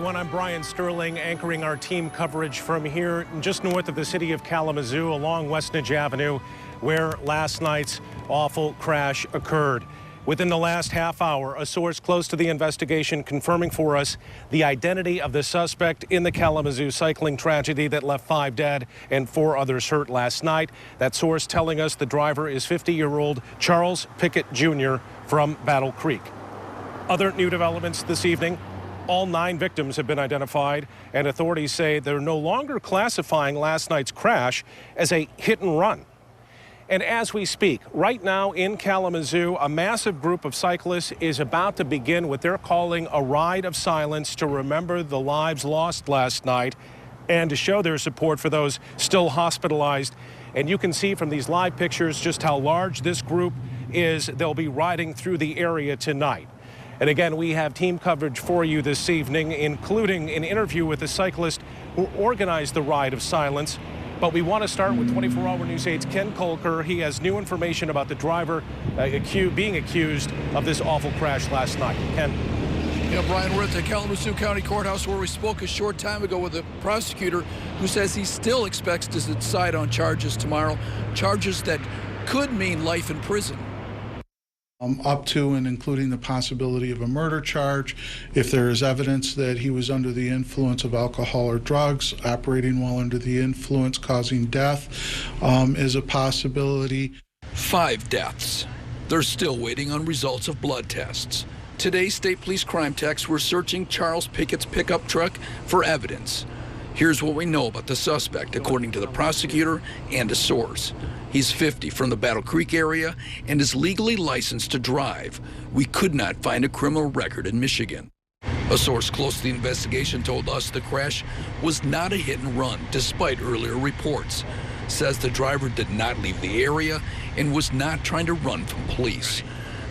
everyone. I'm Brian Sterling, anchoring our team coverage from here just north of the city of Kalamazoo along Westnedge Avenue, where last night's awful crash occurred. Within the last half hour, a source close to the investigation confirming for us the identity of the suspect in the Kalamazoo cycling tragedy that left 5 dead and 4 others hurt last night. That source telling us the driver is 50-year-old Charles Pickett Jr. from Battle Creek. Other new developments this evening. All 9 victims have been identified, and authorities say they're no longer classifying last night's crash as a hit and run. And as we speak, right now in Kalamazoo, a massive group of cyclists is about to begin what they're calling a ride of silence to remember the lives lost last night and to show their support for those still hospitalized. And you can see from these live pictures just how large this group is. They'll be riding through the area tonight. And again, we have team coverage for you this evening, including an interview with the cyclist who organized the ride of silence. But we want to start with 24-hour News 8's Ken Kolker. He has new information about the driver being accused of this awful crash last night. Ken. Yeah, Brian, we're at the Kalamazoo County Courthouse where we spoke a short time ago with a prosecutor who says he still expects to decide on charges tomorrow, charges that could mean life in prison. Up to and including the possibility of a murder charge if there is evidence that he was under the influence of alcohol or drugs, operating while under the influence causing death is a possibility. 5 deaths. They're still waiting on results of blood tests. Today, state police crime techs were searching Charles Pickett's pickup truck for evidence. Here's what we know about the suspect, according to the prosecutor and a source. He's 50, from the Battle Creek area, and is legally licensed to drive. We could not find a criminal record in Michigan. A source close to the investigation told us the crash was not a hit and run, despite earlier reports. Says the driver did not leave the area and was not trying to run from police.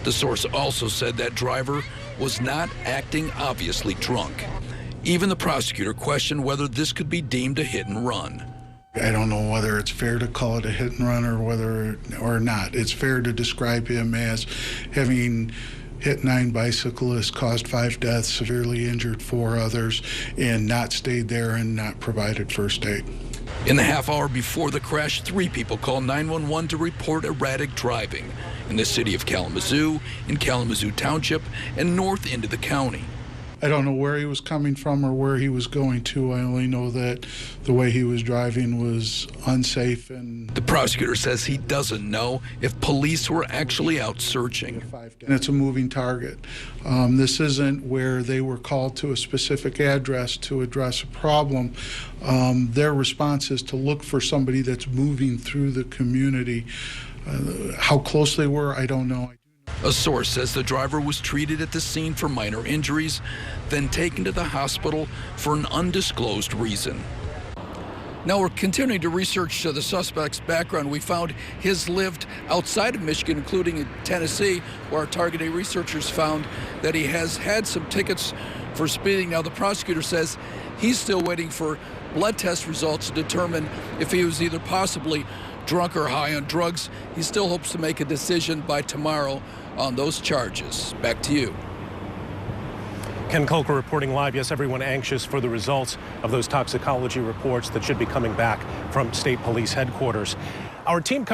The source also said that driver was not acting obviously drunk. Even the prosecutor questioned whether this could be deemed a hit and run. I don't know whether it's fair to call it a hit and run or not. It's fair to describe him as having hit 9 bicyclists, caused 5 deaths, severely injured 4 others, and not stayed there and not provided first aid. In the half hour before the crash, 3 people called 911 to report erratic driving in the city of Kalamazoo, in Kalamazoo Township, and north into the county. I don't know where he was coming from or where he was going to. I only know that the way he was driving was unsafe. And the prosecutor says he doesn't know if police were actually out searching. And it's a moving target. This isn't where they were called to a specific address to address a problem. Their response is to look for somebody that's moving through the community. How close they were, I don't know. A source says the driver was treated at the scene for minor injuries, then taken to the hospital for an undisclosed reason. Now we're continuing to research the suspect's background. We found his lived outside of Michigan, including in Tennessee, where our Target A researchers found that he has had some tickets for speeding. Now the prosecutor says he's still waiting for blood test results to determine if he was either possibly drunk or high on drugs. He still hopes to make a decision by tomorrow on those charges. Back to you. Ken Kolker reporting live. Yes, everyone anxious for the results of those toxicology reports that should be coming back from state police headquarters. Our team covered